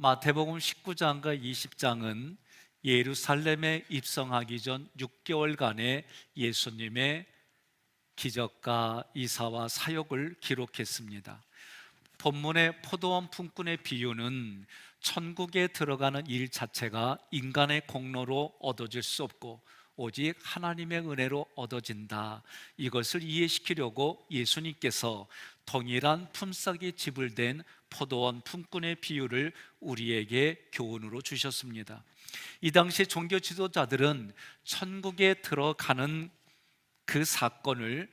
마태복음 19장과 20장은 예루살렘에 입성하기 전 6개월간의 예수님의 기적과 이사와 사역을 기록했습니다. 본문의 포도원 품꾼의 비유는 천국에 들어가는 일 자체가 인간의 공로로 얻어질 수 없고 오직 하나님의 은혜로 얻어진다, 이것을 이해시키려고 예수님께서 동일한 품삯이 지불된 포도원 품꾼의 비유를 우리에게 교훈으로 주셨습니다. 이 당시 종교 지도자들은 천국에 들어가는 그 사건을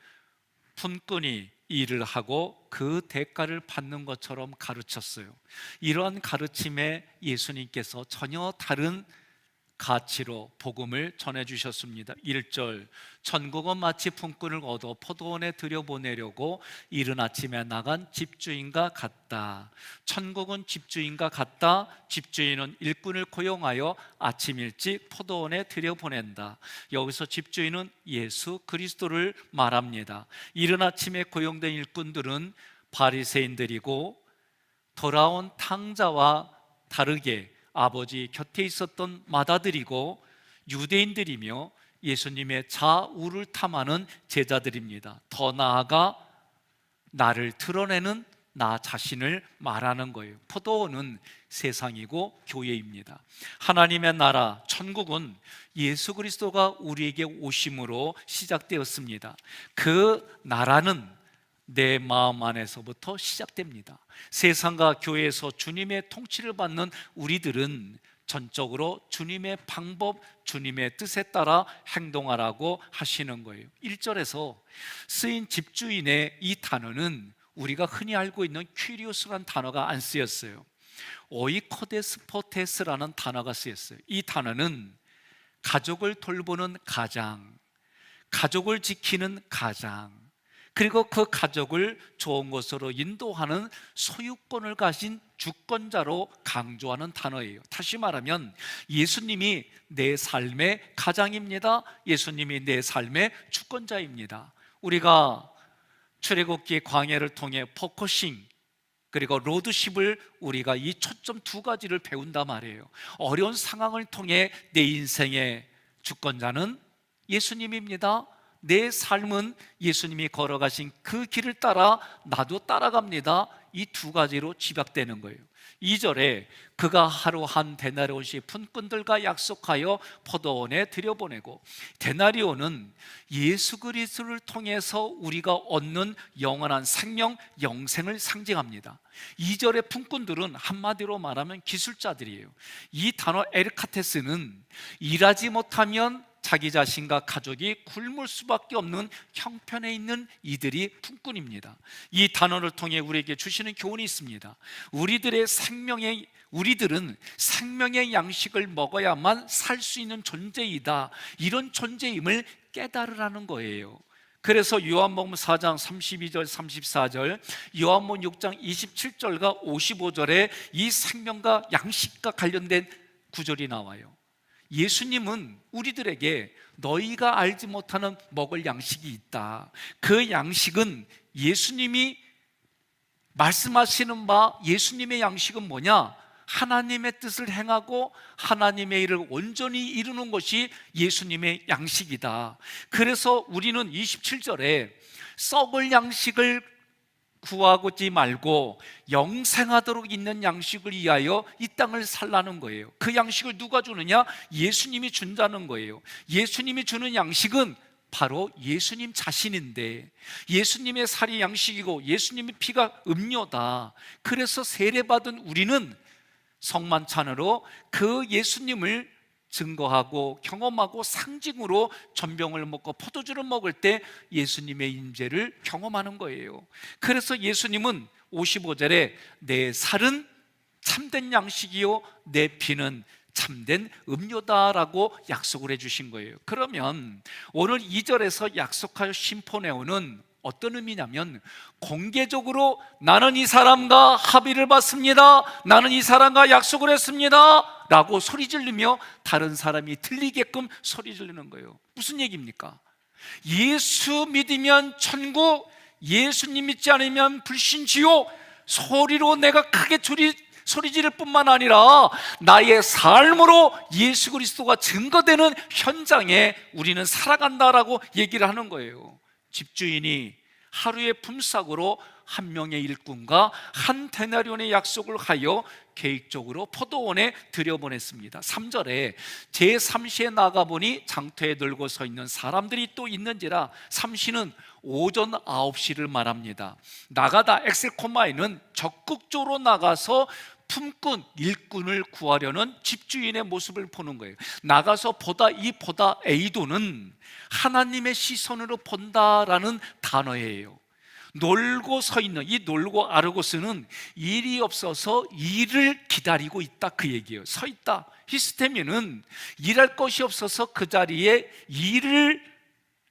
품꾼이 일을 하고 그 대가를 받는 것처럼 가르쳤어요. 이러한 가르침에 예수님께서 전혀 다른 가치로 복음을 전해주셨습니다. 1절, 천국은 마치 품꾼을 얻어 포도원에 들여보내려고 이른 아침에 나간 집주인과 같다. 천국은 집주인과 같다. 집주인은 일꾼을 고용하여 아침 일찍 포도원에 들여보낸다. 여기서 집주인은 예수 그리스도를 말합니다. 이른 아침에 고용된 일꾼들은 바리새인들이고 돌아온 탕자와 다르게 아버지 곁에 있었던 맏아들이고 유대인들이며 예수님의 좌우를 탐하는 제자들입니다. 더 나아가 나를 드러내는 나 자신을 말하는 거예요. 포도원은 세상이고 교회입니다. 하나님의 나라, 천국은 예수 그리스도가 우리에게 오심으로 시작되었습니다. 그 나라는 내 마음 안에서부터 시작됩니다. 세상과 교회에서 주님의 통치를 받는 우리들은 전적으로 주님의 방법, 주님의 뜻에 따라 행동하라고 하시는 거예요. 1절에서 쓰인 집주인의 이 단어는 우리가 흔히 알고 있는 퀴리오스라는 단어가 안 쓰였어요. 오이코데스포테스라는 단어가 쓰였어요. 이 단어는 가족을 돌보는 가장, 가족을 지키는 가장, 그리고 그 가족을 좋은 곳으로 인도하는 소유권을 가진 주권자로 강조하는 단어예요. 다시 말하면 예수님이 내 삶의 가장입니다. 예수님이 내 삶의 주권자입니다. 우리가 출애굽기 광야를 통해 포커싱 그리고 로드십을 우리가 이 초점 두 가지를 배운단 말이에요. 어려운 상황을 통해 내 인생의 주권자는 예수님입니다. 내 삶은 예수님이 걸어가신 그 길을 따라 나도 따라갑니다. 이 두 가지로 집약되는 거예요. 2절에 그가 하루 한 데나리온씩 품꾼들과 약속하여 포도원에 들여보내고, 데나리온은 예수 그리스도를 통해서 우리가 얻는 영원한 생명, 영생을 상징합니다. 2절의 품꾼들은 한마디로 말하면 기술자들이에요. 이 단어 에르카테스는 일하지 못하면 자기 자신과 가족이 굶을 수밖에 없는 형편에 있는 이들이 품꾼입니다. 이 단어를 통해 우리에게 주시는 교훈이 있습니다. 우리들은 생명의 양식을 먹어야만 살 수 있는 존재이다, 이런 존재임을 깨달으라는 거예요. 그래서 요한복음 4장 32절 34절, 요한복음 6장 27절과 55절에 이 생명과 양식과 관련된 구절이 나와요. 예수님은 우리들에게 너희가 알지 못하는 먹을 양식이 있다. 그 양식은 예수님이 말씀하시는 바, 예수님의 양식은 뭐냐? 하나님의 뜻을 행하고 하나님의 일을 온전히 이루는 것이 예수님의 양식이다. 그래서 우리는 27절에 썩을 양식을 구하지 말고 영생하도록 있는 양식을 위하여 이 땅을 살라는 거예요. 그 양식을 누가 주느냐? 예수님이 준다는 거예요. 예수님이 주는 양식은 바로 예수님 자신인데, 예수님의 살이 양식이고 예수님의 피가 음료다. 그래서 세례받은 우리는 성만찬으로 그 예수님을 증거하고 경험하고 상징으로 전병을 먹고 포도주를 먹을 때 예수님의 임재를 경험하는 거예요. 그래서 예수님은 55절에 내 살은 참된 양식이요 내 피는 참된 음료다라고 약속을 해주신 거예요. 그러면 오늘 2절에서 약속하여 심포내오는 어떤 의미냐면, 공개적으로 나는 이 사람과 합의를 받습니다, 나는 이 사람과 약속을 했습니다 라고 소리 지르며 다른 사람이 들리게끔 소리 지르는 거예요. 무슨 얘기입니까? 예수 믿으면 천국, 예수님 믿지 않으면 불신지옥, 소리로 내가 크게 소리 지를 뿐만 아니라 나의 삶으로 예수 그리스도가 증거되는 현장에 우리는 살아간다라고 얘기를 하는 거예요. 집주인이 하루의 품삯으로 한 명의 일꾼과 한 데나리온의 약속을 하여 계획적으로 포도원에 들여보냈습니다. 3절에 제3시에 나가보니 장터에 들고 서 있는 사람들이 또 있는지라. 3시는 오전 9시를 말합니다. 나가다 엑셀코마에는 적극적으로 나가서 품꾼, 일꾼을 구하려는 집주인의 모습을 보는 거예요. 나가서 보다, 이 보다 에이도는 하나님의 시선으로 본다라는 단어예요. 놀고 서 있는, 이 놀고 아르고스는 일이 없어서 일을 기다리고 있다, 그 얘기예요. 서 있다. 히스테미는 일할 것이 없어서 그 자리에 일을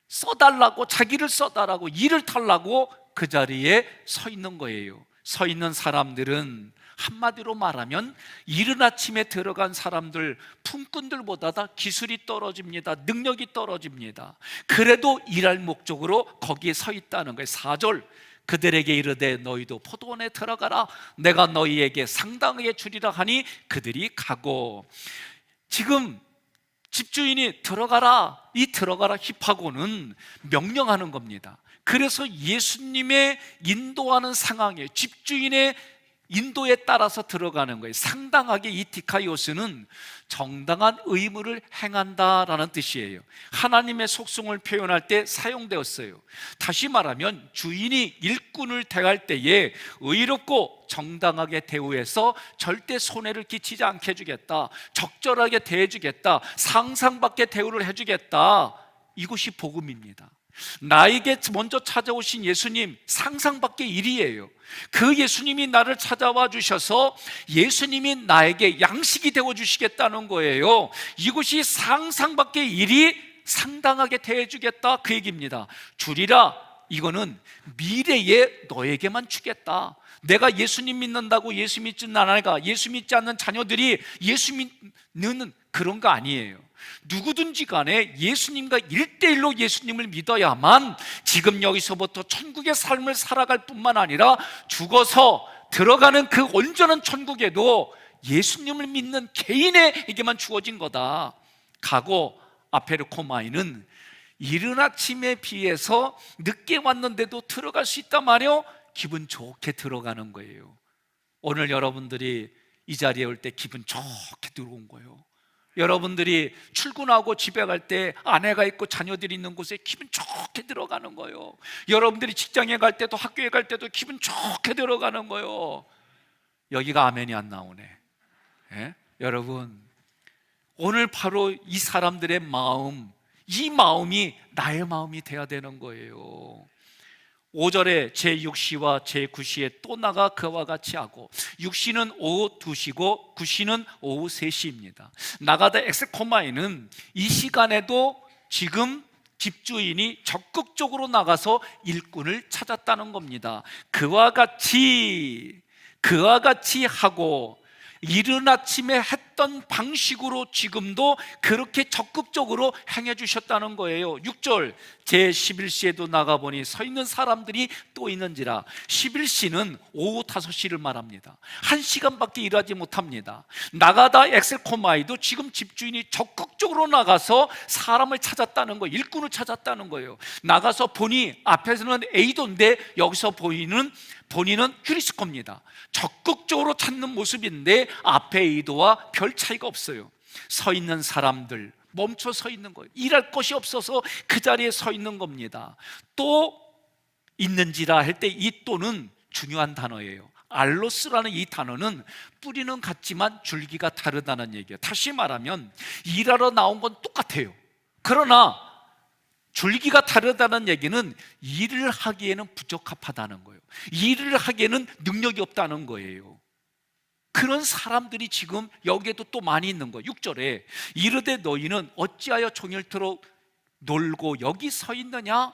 써달라고, 자기를 써달라고, 일을 달라고 그 자리에 서 있는 거예요. 서 있는 사람들은 한마디로 말하면 이른 아침에 들어간 사람들, 품꾼들보다 다 기술이 떨어집니다. 능력이 떨어집니다. 그래도 일할 목적으로 거기에 서 있다는 거예요. 4절, 그들에게 이르되 너희도 포도원에 들어가라. 내가 너희에게 상당하게 주리라 하니 그들이 가고. 지금 집주인이 들어가라, 이 들어가라 힙하고는 명령하는 겁니다. 그래서 예수님의 인도하는 상황에 집주인의 인도에 따라서 들어가는 거예요. 상당하게, 이 디카이오스는 정당한 의무를 행한다라는 뜻이에요. 하나님의 속성을 표현할 때 사용되었어요. 다시 말하면 주인이 일꾼을 대할 때에 의롭고 정당하게 대우해서 절대 손해를 끼치지 않게 해주겠다, 적절하게 대해주겠다, 상상밖의 대우를 해주겠다. 이것이 복음입니다. 나에게 먼저 찾아오신 예수님, 상상밖의 일이에요. 그 예수님이 나를 찾아와 주셔서 예수님이 나에게 양식이 되어 주시겠다는 거예요. 이것이 상상밖의 일이 상당하게 대해주겠다, 그 얘기입니다. 주리라, 이거는 미래에 너에게만 주겠다. 내가 예수님 믿는다고 예수 믿지는 않아가, 예수 믿지 않는 자녀들이 예수 믿는 그런 거 아니에요. 누구든지 간에 예수님과 1대1로 예수님을 믿어야만 지금 여기서부터 천국의 삶을 살아갈 뿐만 아니라 죽어서 들어가는 그 온전한 천국에도 예수님을 믿는 개인에게만 주어진 거다. 가고 아페르코마이는 이른 아침에 비해서 늦게 왔는데도 들어갈 수 있단 말이에요. 기분 좋게 들어가는 거예요. 오늘 여러분들이 이 자리에 올 때 기분 좋게 들어온 거예요. 여러분들이 출근하고 집에 갈 때 아내가 있고 자녀들이 있는 곳에 기분 좋게 들어가는 거예요. 여러분들이 직장에 갈 때도 학교에 갈 때도 기분 좋게 들어가는 거예요. 여기가 아멘이 안 나오네. 예? 여러분, 오늘 바로 이 사람들의 마음, 이 마음이 나의 마음이 돼야 되는 거예요. 5절에 제6시와 제9시에 또 나가 그와 같이 하고, 6시는 오후 2시고 9시는 오후 3시입니다 나가다 엑셀코마에는 이 시간에도 지금 집주인이 적극적으로 나가서 일꾼을 찾았다는 겁니다. 그와 같이 하고 이른 아침에 했던 방식으로 지금도 그렇게 적극적으로 행해 주셨다는 거예요. 6절, 제11시에도 나가보니 서 있는 사람들이 또 있는지라. 11시는 오후 5시를 말합니다. 1시간밖에 일하지 못합니다. 나가다 엑셀코마이도 지금 집주인이 적극적으로 나가서 사람을 찾았다는 거예요. 일꾼을 찾았다는 거예요. 나가서 보니 앞에서는 에이도인데 여기서 본인은 휴리스코입니다. 적극적으로 찾는 모습인데 앞에 에이도와 별 차이가 없어요. 서 있는 사람들, 멈춰 서 있는 거예요. 일할 것이 없어서 그 자리에 서 있는 겁니다. 또 있는지라 할 때 이 또는 중요한 단어예요. 알로스라는 이 단어는 뿌리는 같지만 줄기가 다르다는 얘기예요. 다시 말하면 일하러 나온 건 똑같아요. 그러나 줄기가 다르다는 얘기는 일을 하기에는 부적합하다는 거예요. 일을 하기에는 능력이 없다는 거예요. 그런 사람들이 지금 여기에도 또 많이 있는 거예요. 6절에 이르되 너희는 어찌하여 종일토록 놀고 여기 서 있느냐?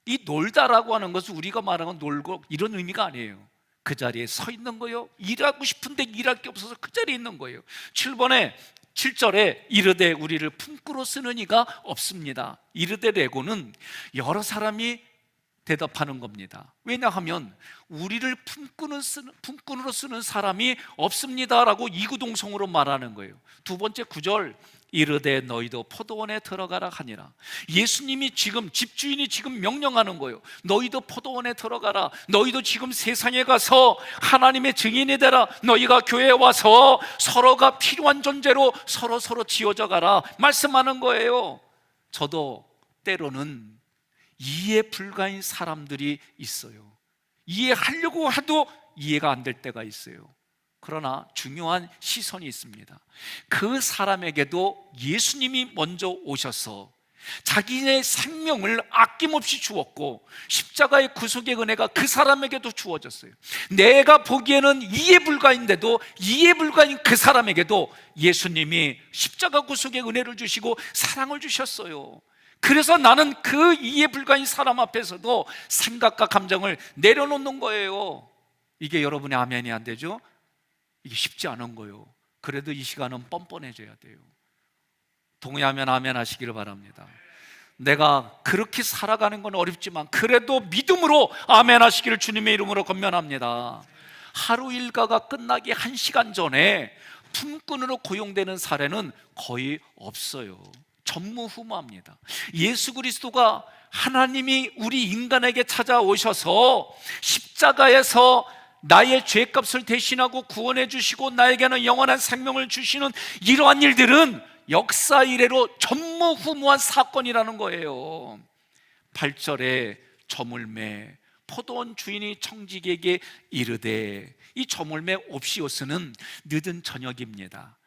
이 놀다라고 하는 것은 우리가 말하는 놀고 이런 의미가 아니에요. 그 자리에 서 있는 거예요. 일하고 싶은데 일할 게 없어서 그 자리에 있는 거예요. 7절에 이르되 우리를 품꾸러 쓰는 이가 없습니다. 이르되 레고는 여러 사람이 대답하는 겁니다. 왜냐하면 우리를 품꾼으로 쓰는 사람이 없습니다라고 이구동성으로 말하는 거예요. 두 번째 구절, 이르되 너희도 포도원에 들어가라 하니라. 예수님이 지금, 집주인이 지금 명령하는 거예요. 너희도 포도원에 들어가라. 너희도 지금 세상에 가서 하나님의 증인이 되라. 너희가 교회에 와서 서로가 필요한 존재로 서로 지어져 가라 말씀하는 거예요. 저도 때로는 이해 불가인 사람들이 있어요. 이해하려고 해도 이해가 안 될 때가 있어요. 그러나 중요한 시선이 있습니다. 그 사람에게도 예수님이 먼저 오셔서 자기의 생명을 아낌없이 주었고 십자가의 구속의 은혜가 그 사람에게도 주어졌어요. 내가 보기에는 이해 불가인데도 이해 불가인 그 사람에게도 예수님이 십자가 구속의 은혜를 주시고 사랑을 주셨어요. 그래서 나는 그 이해 불가인 사람 앞에서도 생각과 감정을 내려놓는 거예요. 이게 여러분의 아멘이 안 되죠? 이게 쉽지 않은 거예요. 그래도 이 시간은 뻔뻔해져야 돼요. 동의하면 아멘 하시기를 바랍니다. 내가 그렇게 살아가는 건 어렵지만 그래도 믿음으로 아멘 하시기를 주님의 이름으로 권면합니다. 하루 일과가 끝나기 1시간 전에 품꾼으로 고용되는 사례는 거의 없어요. 전무후무합니다. 예수 그리스도가 하나님이 우리 인간에게 찾아오셔서 십자가에서 나의 죄값을 대신하고 구원해 주시고 나에게는 영원한 생명을 주시는 이러한 일들은 역사 이래로 전무후무한 사건이라는 거예요. 8절에 저물매 포도원 주인이 청지기에게 이르되, 이 저물매 옵시오스는 늦은 저녁입니다.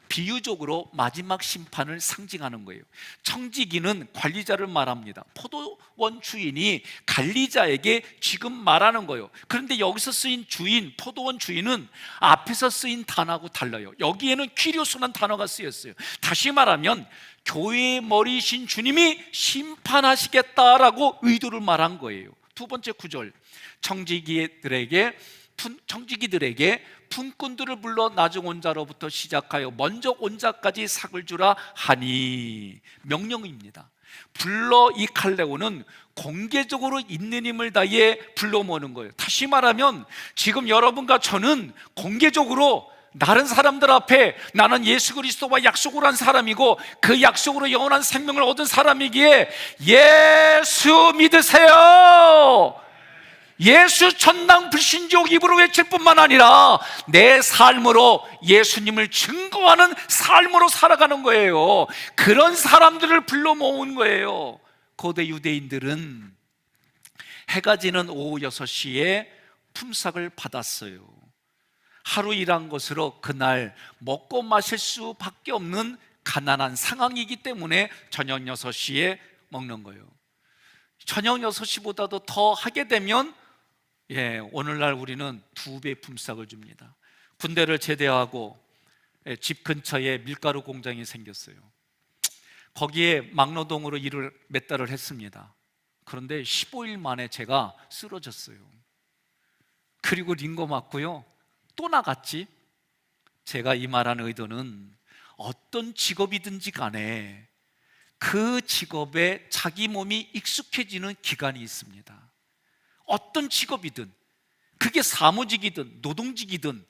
비유적으로 마지막 심판을 상징하는 거예요. 청지기는 관리자를 말합니다. 포도원 주인이 관리자에게 지금 말하는 거예요. 그런데 여기서 쓰인 주인, 포도원 주인은 앞에서 쓰인 단어하고 달라요. 여기에는 퀴리오스라는 단어가 쓰였어요. 다시 말하면 교회의 머리이신 주님이 심판하시겠다라고 의도를 말한 거예요. 두 번째 구절, 청지기들에게 품꾼들을 불러 나중 온 자로부터 시작하여 먼저 온 자까지 삭을 주라 하니, 명령입니다. 불러 이 칼레오는 공개적으로 있는 힘을 다해 불러 모으는 거예요. 다시 말하면 지금 여러분과 저는 공개적으로 다른 사람들 앞에 나는 예수 그리스도와 약속을 한 사람이고 그 약속으로 영원한 생명을 얻은 사람이기에 예수 믿으세요, 예수 천당 불신족 입으로 외칠 뿐만 아니라 내 삶으로 예수님을 증거하는 삶으로 살아가는 거예요. 그런 사람들을 불러 모은 거예요. 고대 유대인들은 해가 지는 오후 6시에 품삯을 받았어요. 하루 일한 것으로 그날 먹고 마실 수밖에 없는 가난한 상황이기 때문에 저녁 6시에 먹는 거예요. 저녁 6시보다도 더 하게 되면 오늘날 우리는 2배 품삯을 줍니다. 군대를 제대하고 집 근처에 밀가루 공장이 생겼어요. 거기에 막노동으로 일을 몇 달을 했습니다. 그런데 15일 만에 제가 쓰러졌어요. 그리고 링거 맞고요, 또 나갔지. 제가 이 말하는 의도는 어떤 직업이든지 간에 그 직업에 자기 몸이 익숙해지는 기간이 있습니다. 어떤 직업이든, 그게 사무직이든 노동직이든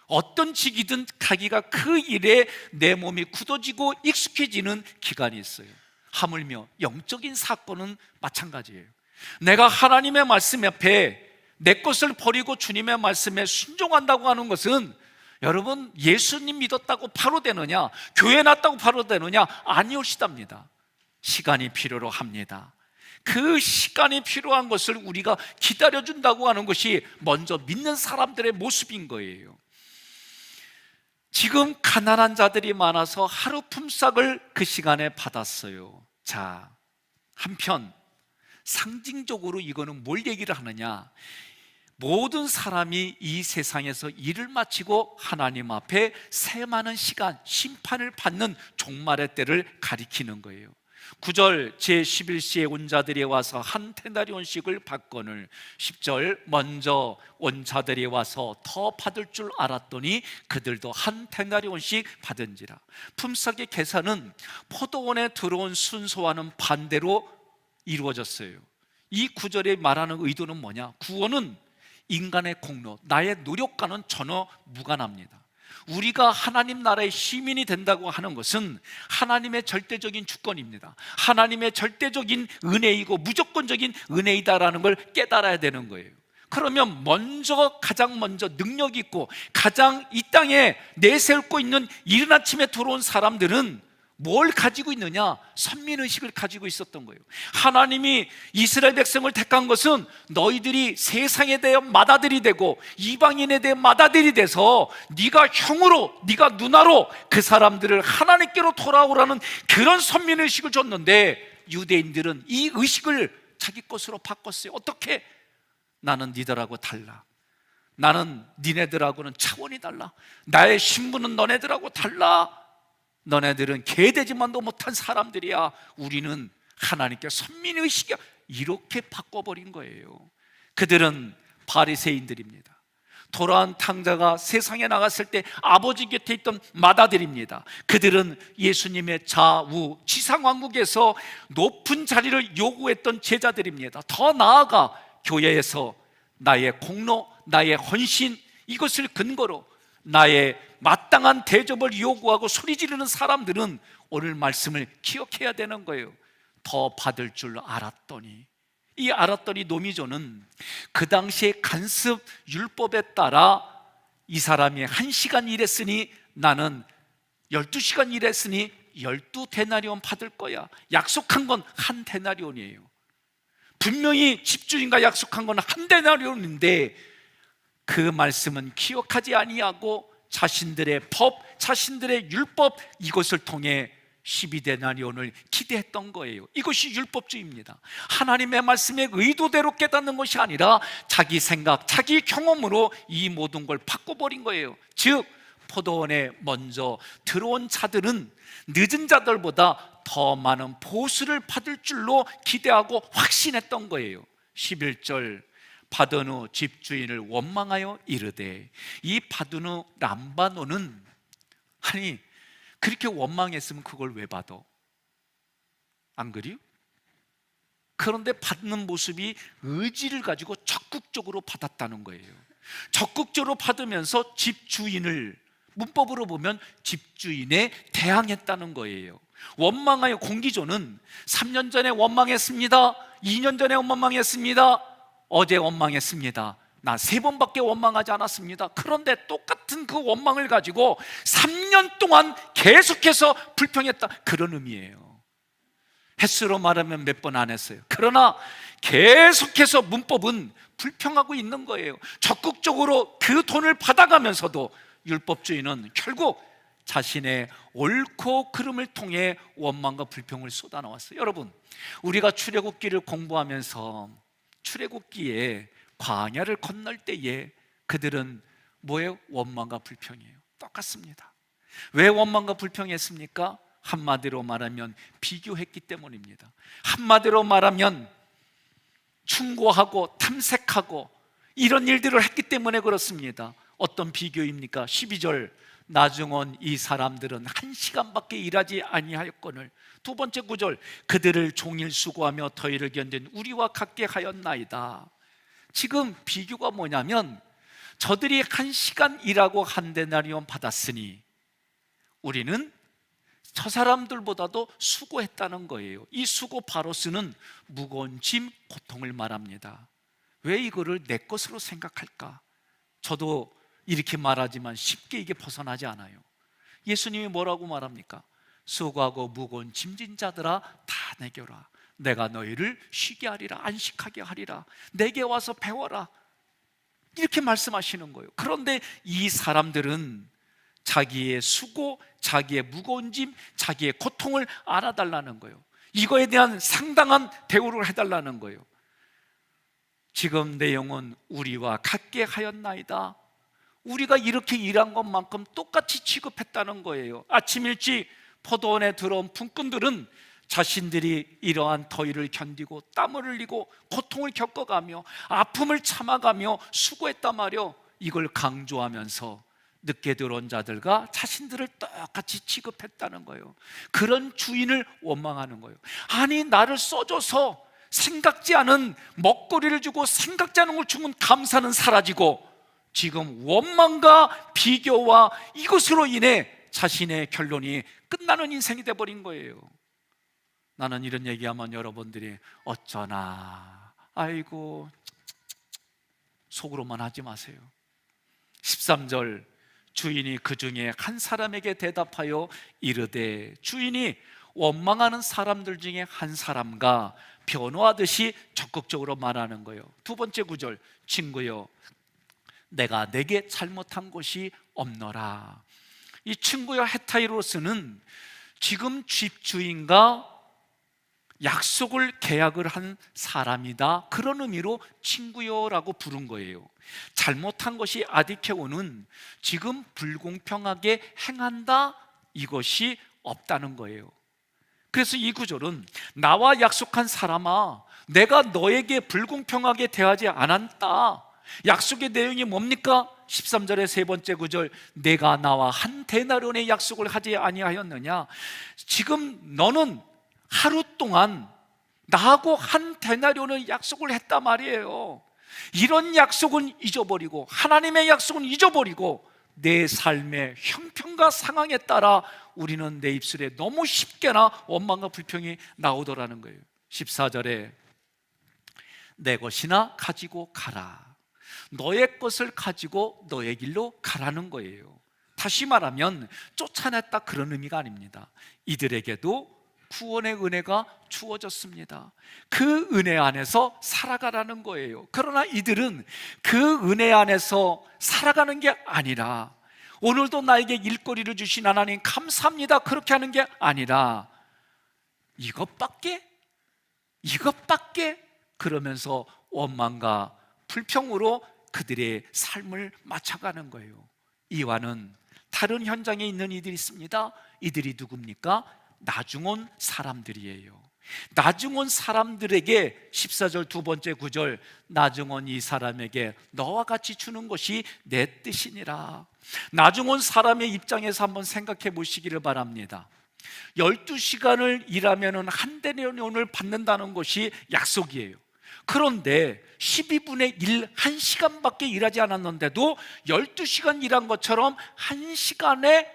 어떤 직이든 자기가 그 일에 내 몸이 굳어지고 익숙해지는 기간이 있어요. 하물며 영적인 사건은 마찬가지예요. 내가 하나님의 말씀 앞에 내 것을 버리고 주님의 말씀에 순종한다고 하는 것은, 여러분, 예수님 믿었다고 바로 되느냐, 교회 났다고 바로 되느냐, 아니오시답니다. 시간이 필요로 합니다. 그 시간이 필요한 것을 우리가 기다려준다고 하는 것이 먼저 믿는 사람들의 모습인 거예요. 지금 가난한 자들이 많아서 하루 품삯을 그 시간에 받았어요. 자, 한편 상징적으로 이거는 뭘 얘기를 하느냐, 모든 사람이 이 세상에서 일을 마치고 하나님 앞에 새 많은 시간, 심판을 받는 종말의 때를 가리키는 거예요. 9절, 제11시에 온 자들이 와서 한 데나리온씩을 받거늘. 10절, 먼저 온 자들이 와서 더 받을 줄 알았더니 그들도 한 데나리온씩 받은지라. 품삯의 계산은 포도원에 들어온 순서와는 반대로 이루어졌어요. 이 구절에 말하는 의도는 뭐냐? 구원은 인간의 공로, 나의 노력과는 전혀 무관합니다. 우리가 하나님 나라의 시민이 된다고 하는 것은 하나님의 절대적인 주권입니다. 하나님의 절대적인 은혜이고 무조건적인 은혜이다라는 걸 깨달아야 되는 거예요. 그러면 가장 먼저 능력 있고 가장 이 땅에 내세우고 있는 이른 아침에 들어온 사람들은 뭘 가지고 있느냐? 선민의식을 가지고 있었던 거예요. 하나님이 이스라엘 백성을 택한 것은 너희들이 세상에 대해 맏아들이 되고 이방인에 대해 맏아들이 돼서 네가 형으로, 네가 누나로 그 사람들을 하나님께로 돌아오라는 그런 선민의식을 줬는데, 유대인들은 이 의식을 자기 것으로 바꿨어요. 어떻게? 나는 니들하고 달라. 나는 니네들하고는 차원이 달라. 나의 신분은 너네들하고 달라. 너네들은 개되지만도 못한 사람들이야. 우리는 하나님께 선민의식이야. 이렇게 바꿔버린 거예요. 그들은 바리새인들입니다. 돌아온 탕자가 세상에 나갔을 때 아버지 곁에 있던 맏아들입니다. 그들은 예수님의 좌우 지상왕국에서 높은 자리를 요구했던 제자들입니다. 더 나아가 교회에서 나의 공로, 나의 헌신, 이것을 근거로 나의 마땅한 대접을 요구하고 소리 지르는 사람들은 오늘 말씀을 기억해야 되는 거예요. 더 받을 줄 알았더니, 이 알았더니 노미조는 그 당시에 간습 율법에 따라 이 사람이 1시간 일했으니 나는 12시간 일했으니 12데나리온 받을 거야. 약속한 건 1데나리온이에요. 분명히 집주인과 약속한 건 1데나리온인데 그 말씀은 기억하지 아니하고 자신들의 법, 자신들의 율법, 이것을 통해 12데나리온을 기대했던 거예요. 이것이 율법주의입니다. 하나님의 말씀의 의도대로 깨닫는 것이 아니라 자기 생각, 자기 경험으로 이 모든 걸 바꿔버린 거예요. 즉 포도원에 먼저 들어온 자들은 늦은 자들보다 더 많은 보수를 받을 줄로 기대하고 확신했던 거예요. 11절, 받은 후 집주인을 원망하여 이르되, 이 받은 후 람바노는, 아니 그렇게 원망했으면 그걸 왜 받아? 안 그래요? 그런데 받는 모습이 의지를 가지고 적극적으로 받았다는 거예요. 적극적으로 받으면서 집주인을, 문법으로 보면 집주인에 대항했다는 거예요. 원망하여, 공기조는 3년 전에 원망했습니다, 2년 전에 원망했습니다, 어제 원망했습니다, 나 3번밖에 원망하지 않았습니다. 그런데 똑같은 그 원망을 가지고 3년 동안 계속해서 불평했다, 그런 의미예요. 횟수로 말하면 몇 번 안 했어요. 그러나 계속해서 문법은 불평하고 있는 거예요. 적극적으로 그 돈을 받아가면서도 율법주의는 결국 자신의 옳고 그름을 통해 원망과 불평을 쏟아나왔어요. 여러분, 우리가 출애굽기를 공부하면서 출애굽기에 광야를 건널 때에 그들은 뭐예요? 원망과 불평이에요. 똑같습니다. 왜 원망과 불평했습니까? 한마디로 말하면 비교했기 때문입니다. 한마디로 말하면 충고하고 탐색하고 이런 일들을 했기 때문에 그렇습니다. 어떤 비교입니까? 12절, 나중은 이 사람들은 1시간밖에 일하지 아니하였거늘. 두 번째 구절, 그들을 종일 수고하며 더위를 견딘 우리와 같게 하였나이다. 지금 비교가 뭐냐면, 저들이 1시간 일하고 1데나리온 받았으니 우리는 저 사람들보다도 수고했다는 거예요. 이 수고 바로스는 무거운 짐, 고통을 말합니다. 왜 이거를 내 것으로 생각할까? 저도 이렇게 말하지만 쉽게 이게 벗어나지 않아요. 예수님이 뭐라고 말합니까? 수고하고 무거운 짐진 자들아 다 내게 오라. 내가 너희를 쉬게 하리라. 안식하게 하리라. 내게 와서 배워라. 이렇게 말씀하시는 거예요. 그런데 이 사람들은 자기의 수고, 자기의 무거운 짐, 자기의 고통을 알아달라는 거예요. 이거에 대한 상당한 대우를 해달라는 거예요. 지금 내 영혼 우리와 같게 하였나이다. 우리가 이렇게 일한 것만큼 똑같이 취급했다는 거예요. 아침 일찍 포도원에 들어온 품꾼들은 자신들이 이러한 더위를 견디고 땀을 흘리고 고통을 겪어가며 아픔을 참아가며 수고했단 말이요. 이걸 강조하면서 늦게 들어온 자들과 자신들을 똑같이 취급했다는 거예요. 그런 주인을 원망하는 거예요. 아니, 나를 써줘서 생각지 않은 먹거리를 주고 생각지 않은 걸 주면 감사는 사라지고 지금 원망과 비교와 이것으로 인해 자신의 결론이 끝나는 인생이 돼버린 거예요. 나는 이런 얘기하면 여러분들이 어쩌나 아이고 속으로만 하지 마세요. 13절 주인이 그 중에 한 사람에게 대답하여 이르되 주인이 원망하는 사람들 중에 한 사람과 변호하듯이 적극적으로 말하는 거예요. 두 번째 구절 친구여 내가 내게 잘못한 것이 없노라. 이 친구여 헤타이로스는 지금 집주인과 약속을 계약을 한 사람이다, 그런 의미로 친구여라고 부른 거예요. 잘못한 것이 아디케오는 지금 불공평하게 행한다, 이것이 없다는 거예요. 그래서 이 구절은 나와 약속한 사람아 내가 너에게 불공평하게 대하지 않았다. 약속의 내용이 뭡니까? 13절의 세 번째 구절 내가 나와 한 데나리온의 약속을 하지 아니하였느냐. 지금 너는 하루 동안 나하고 한 데나리온의 약속을 했단 말이에요. 이런 약속은 잊어버리고 하나님의 약속은 잊어버리고 내 삶의 형편과 상황에 따라 우리는 내 입술에 너무 쉽게나 원망과 불평이 나오더라는 거예요. 14절에 내 것이나 가지고 가라. 너의 것을 가지고 너의 길로 가라는 거예요. 다시 말하면 쫓아냈다 그런 의미가 아닙니다. 이들에게도 구원의 은혜가 주어졌습니다. 그 은혜 안에서 살아가라는 거예요. 그러나 이들은 그 은혜 안에서 살아가는 게 아니라 오늘도 나에게 일거리를 주신 하나님 감사합니다 그렇게 하는 게 아니라 이것밖에 그러면서 원망과 불평으로 그들의 삶을 맞춰가는 거예요. 이와는 다른 현장에 있는 이들이 있습니다. 이들이 누굽니까? 나중 온 사람들이에요. 나중 온 사람들에게 14절 두 번째 구절 나중 온 이 사람에게 너와 같이 주는 것이 내 뜻이니라. 나중 온 사람의 입장에서 한번 생각해 보시기를 바랍니다. 12시간을 일하면 한 데나리온을 받는다는 것이 약속이에요. 그런데 12분의 1, 1시간밖에 일하지 않았는데도 12시간 일한 것처럼 1시간에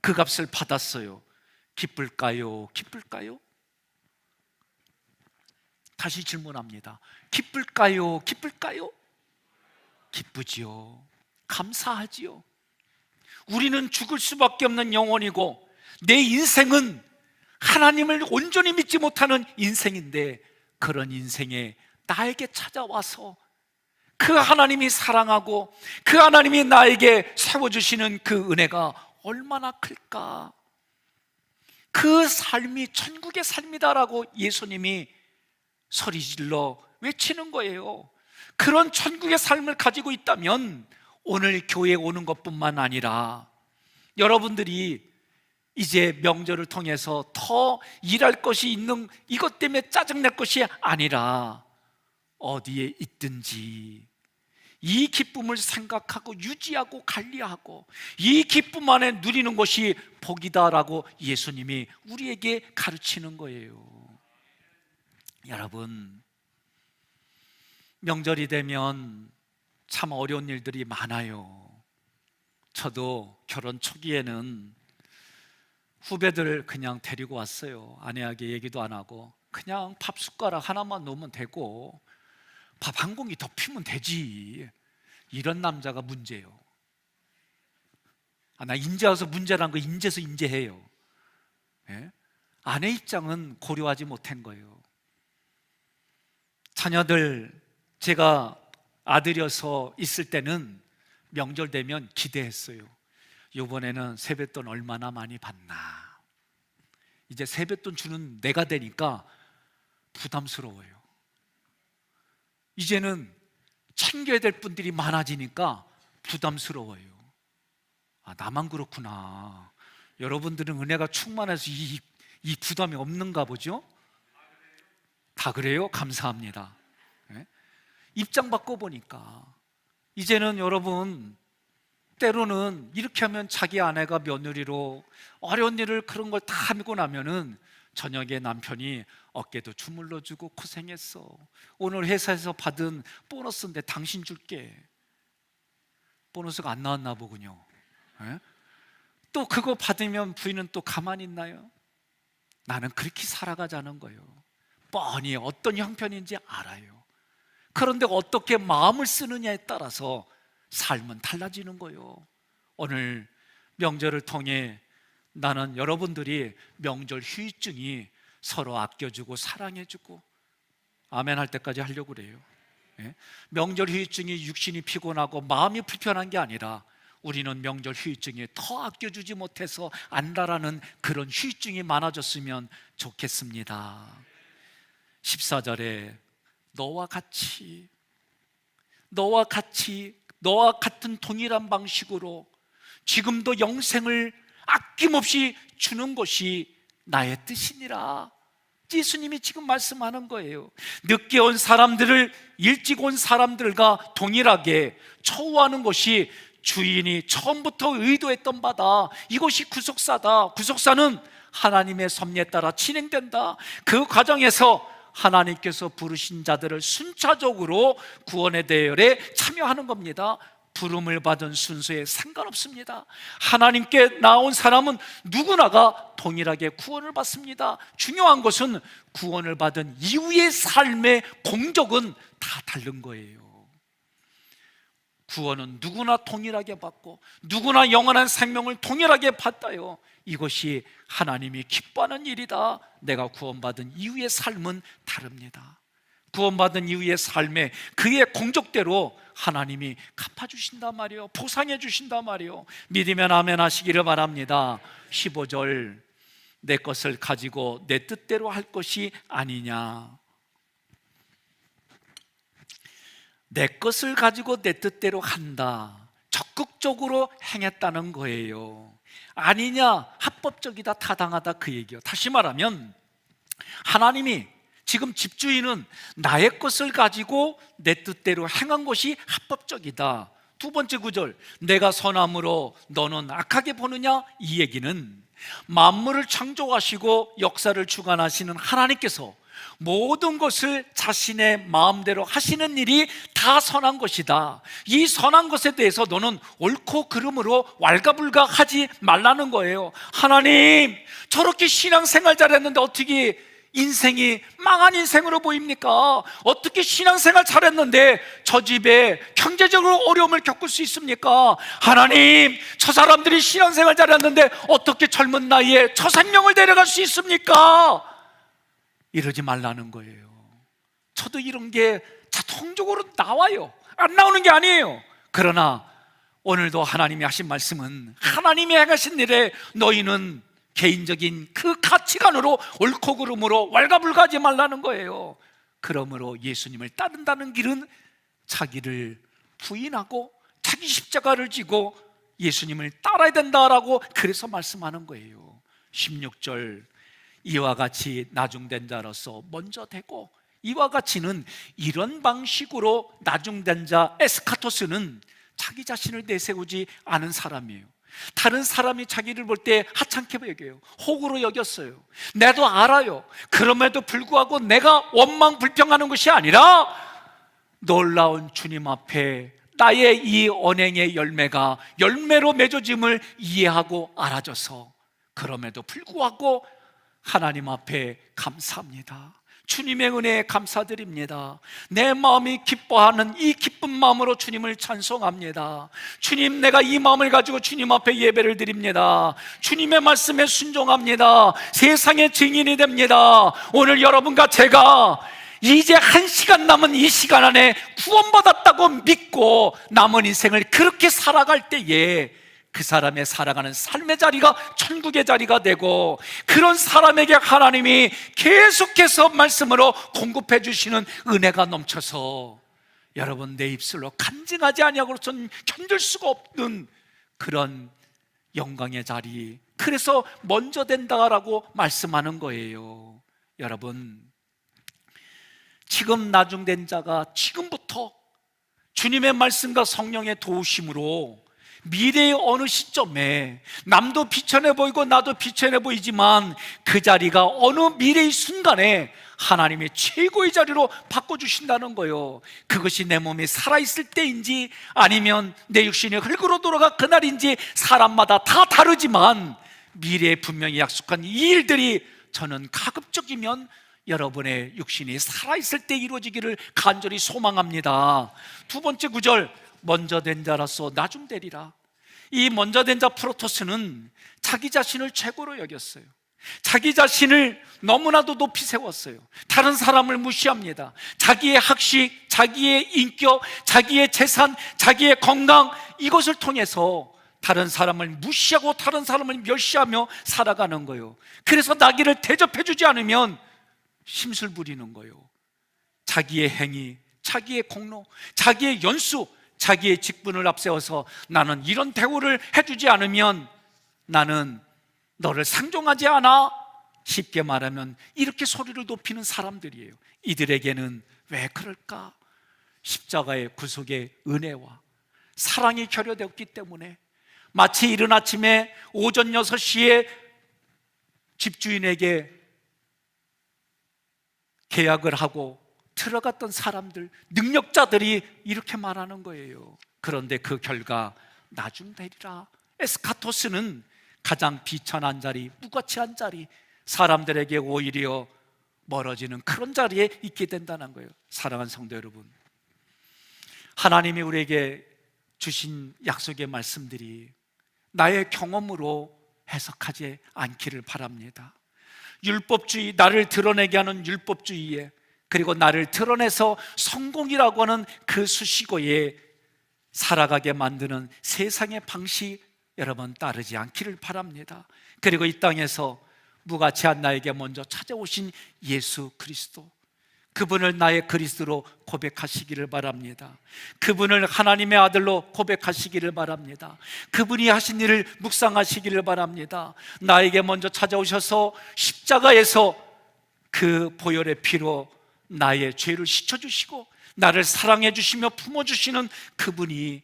그 값을 받았어요. 기쁠까요? 기쁠까요? 다시 질문합니다. 기쁠까요? 기쁠까요? 기쁘지요. 감사하지요. 우리는 죽을 수밖에 없는 영혼이고 내 인생은 하나님을 온전히 믿지 못하는 인생인데 그런 인생에 나에게 찾아와서 그 하나님이 사랑하고 그 하나님이 나에게 세워주시는 그 은혜가 얼마나 클까. 그 삶이 천국의 삶이다라고 예수님이 소리질러 외치는 거예요. 그런 천국의 삶을 가지고 있다면 오늘 교회에 오는 것뿐만 아니라 여러분들이 이제 명절을 통해서 더 일할 것이 있는 이것 때문에 짜증낼 것이 아니라 어디에 있든지 이 기쁨을 생각하고 유지하고 관리하고 이 기쁨 안에 누리는 것이 복이다라고 예수님이 우리에게 가르치는 거예요. 여러분, 명절이 되면 참 어려운 일들이 많아요. 저도 결혼 초기에는 후배들 그냥 데리고 왔어요. 아내에게 얘기도 안 하고 그냥 밥 숟가락 하나만 놓으면 되고 밥 한 공기 더 피면 되지. 이런 남자가 문제예요. 나 인제 와서 문제란 거 인제서 인제해요. 예? 아내 입장은 고려하지 못한 거예요. 자녀들 제가 아들이어서 있을 때는 명절 되면 기대했어요. 이번에는 세뱃돈 얼마나 많이 받나. 이제 세뱃돈 주는 내가 되니까 부담스러워요. 이제는 챙겨야 될 분들이 많아지니까 부담스러워요. 나만 그렇구나. 여러분들은 은혜가 충만해서 이 부담이 없는가 보죠? 다 그래요? 감사합니다. 네? 입장 바꿔보니까 이제는 여러분 때로는 이렇게 하면 자기 아내가 며느리로 어려운 일을 그런 걸 다 하고 나면은 저녁에 남편이 어깨도 주물러주고 고생했어. 오늘 회사에서 받은 보너스인데 당신 줄게. 보너스가 안 나왔나 보군요. 예? 또 그거 받으면 부인은 또 가만히 있나요? 나는 그렇게 살아가자는 거예요. 뻔히 어떤 형편인지 알아요. 그런데 어떻게 마음을 쓰느냐에 따라서 삶은 달라지는 거예요. 오늘 명절을 통해 나는 여러분들이 명절 후유증이 서로 아껴주고 사랑해주고 아멘 할 때까지 하려고 그래요. 예? 명절 후유증이 육신이 피곤하고 마음이 불편한 게 아니라 우리는 명절 후유증에 더 아껴주지 못해서 안다라는 그런 후유증이 많아졌으면 좋겠습니다. 14절에 너와 같은 동일한 방식으로 지금도 영생을 아낌없이 주는 것이 나의 뜻이니라. 예수님이 지금 말씀하는 거예요. 늦게 온 사람들을 일찍 온 사람들과 동일하게 처우하는 것이 주인이 처음부터 의도했던 바다. 이것이 구속사다. 구속사는 하나님의 섭리에 따라 진행된다. 그 과정에서 하나님께서 부르신 자들을 순차적으로 구원의 대열에 참여하는 겁니다. 부름을 받은 순서에 상관없습니다. 하나님께 나온 사람은 누구나가 동일하게 구원을 받습니다. 중요한 것은 구원을 받은 이후의 삶의 공적은 다 다른 거예요. 구원은 누구나 동일하게 받고 누구나 영원한 생명을 동일하게 받아요. 이것이 하나님이 기뻐하는 일이다. 내가 구원받은 이후의 삶은 다릅니다. 구원받은 이후의 삶에 그의 공적대로 하나님이 갚아주신단 말이에요. 보상해 주신단 말이에요. 믿으면 아멘 하시기를 바랍니다. 15절 내 것을 가지고 내 뜻대로 할 것이 아니냐. 내 것을 가지고 내 뜻대로 한다. 적극적으로 행했다는 거예요. 아니냐, 합법적이다, 타당하다 그 얘기예요. 다시 말하면 하나님이 지금 집주인은 나의 것을 가지고 내 뜻대로 행한 것이 합법적이다. 두 번째 구절, 내가 선함으로 너는 악하게 보느냐? 이 얘기는 만물을 창조하시고 역사를 주관하시는 하나님께서 모든 것을 자신의 마음대로 하시는 일이 다 선한 것이다. 이 선한 것에 대해서 너는 옳고 그름으로 왈가불가하지 말라는 거예요. 하나님, 저렇게 신앙생활 잘했는데 어떻게 인생이 망한 인생으로 보입니까? 어떻게 신앙생활 잘했는데 저 집에 경제적으로 어려움을 겪을 수 있습니까? 하나님, 저 사람들이 신앙생활 잘했는데 어떻게 젊은 나이에 저 생명을 데려갈 수 있습니까? 이러지 말라는 거예요. 저도 이런 게 자동적으로 나와요. 안 나오는 게 아니에요. 그러나 오늘도 하나님이 하신 말씀은 하나님이 행하신 일에 너희는 개인적인 그 가치관으로 옳고 그름으로 왈가불가하지 말라는 거예요. 그러므로 예수님을 따른다는 길은 자기를 부인하고 자기 십자가를 지고 예수님을 따라야 된다라고 그래서 말씀하는 거예요. 16절 이와 같이 나중된 자로서 먼저 되고, 이와 같이는 이런 방식으로 나중된 자 에스카토스는 자기 자신을 내세우지 않은 사람이에요. 다른 사람이 자기를 볼 때 하찮게 여겨요. 호구로 여겼어요. 내도 알아요. 그럼에도 불구하고 내가 원망 불평하는 것이 아니라 놀라운 주님 앞에 나의 이 언행의 열매가 열매로 맺어짐을 이해하고 알아줘서 그럼에도 불구하고 하나님 앞에 감사합니다. 주님의 은혜에 감사드립니다. 내 마음이 기뻐하는 이 기쁜 마음으로 주님을 찬송합니다. 주님, 내가 이 마음을 가지고 주님 앞에 예배를 드립니다. 주님의 말씀에 순종합니다. 세상의 증인이 됩니다. 오늘 여러분과 제가 이제 1시간 남은 이 시간 안에 구원받았다고 믿고 남은 인생을 그렇게 살아갈 때에 그 사람의 살아가는 삶의 자리가 천국의 자리가 되고, 그런 사람에게 하나님이 계속해서 말씀으로 공급해 주시는 은혜가 넘쳐서 여러분 내 입술로 간증하지 아니하고는 견딜 수가 없는 그런 영광의 자리, 그래서 먼저 된다라고 말씀하는 거예요. 여러분, 지금 나중된 자가 지금부터 주님의 말씀과 성령의 도우심으로 미래의 어느 시점에 남도 비천해 보이고 나도 비천해 보이지만 그 자리가 어느 미래의 순간에 하나님의 최고의 자리로 바꿔주신다는 거예요. 그것이 내 몸이 살아있을 때인지 아니면 내 육신이 흙으로 돌아가 그날인지 사람마다 다 다르지만 미래에 분명히 약속한 이 일들이 저는 가급적이면 여러분의 육신이 살아있을 때 이루어지기를 간절히 소망합니다. 두 번째 구절, 먼저 된 자라서 나중 되리라. 이 먼저 된 자 프로토스는 자기 자신을 최고로 여겼어요. 자기 자신을 너무나도 높이 세웠어요. 다른 사람을 무시합니다. 자기의 학식, 자기의 인격, 자기의 재산, 자기의 건강, 이것을 통해서 다른 사람을 무시하고 다른 사람을 멸시하며 살아가는 거예요. 그래서 나귀를 대접해주지 않으면 심술 부리는 거예요. 자기의 행위, 자기의 공로, 자기의 연수, 자기의 직분을 앞세워서 나는 이런 대우를 해주지 않으면 나는 너를 상종하지 않아. 쉽게 말하면 이렇게 소리를 높이는 사람들이에요. 이들에게는 왜 그럴까? 십자가의 구속의 은혜와 사랑이 결여되었기 때문에 마치 이른 아침에 오전 6시에 집주인에게 계약을 하고 들어갔던 사람들, 능력자들이 이렇게 말하는 거예요. 그런데 그 결과 나중 되리라. 에스카토스는 가장 비천한 자리, 무가치한 자리, 사람들에게 오히려 멀어지는 그런 자리에 있게 된다는 거예요. 사랑하는 성도 여러분, 하나님이 우리에게 주신 약속의 말씀들이 나의 경험으로 해석하지 않기를 바랍니다. 율법주의, 나를 드러내게 하는 율법주의에, 그리고 나를 드러내서 성공이라고 하는 그 수식어에 살아가게 만드는 세상의 방식, 여러분 따르지 않기를 바랍니다. 그리고 이 땅에서 무가치한 나에게 먼저 찾아오신 예수 그리스도, 그분을 나의 그리스도로 고백하시기를 바랍니다. 그분을 하나님의 아들로 고백하시기를 바랍니다. 그분이 하신 일을 묵상하시기를 바랍니다. 나에게 먼저 찾아오셔서 십자가에서 그 보혈의 피로 나의 죄를 씻어주시고 나를 사랑해 주시며 품어주시는 그분이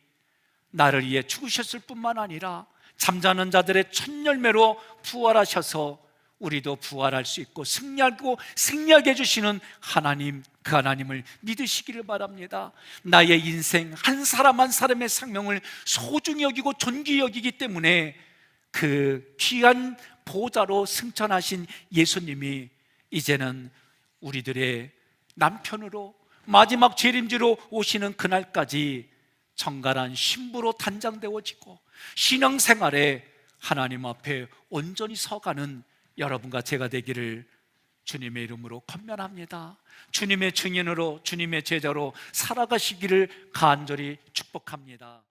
나를 위해 죽으셨을 뿐만 아니라 잠자는 자들의 첫 열매로 부활하셔서 우리도 부활할 수 있고 승리하게 해주시는 하나님, 그 하나님을 믿으시기를 바랍니다. 나의 인생 한 사람 한 사람의 생명을 소중히 여기고 존귀히 여기기 때문에 그 귀한 보좌로 승천하신 예수님이 이제는 우리들의 남편으로 마지막 재림지로 오시는 그날까지 정갈한 신부로 단장되어지고 신앙생활에 하나님 앞에 온전히 서가는 여러분과 제가 되기를 주님의 이름으로 권면합니다. 주님의 증인으로, 주님의 제자로 살아가시기를 간절히 축복합니다.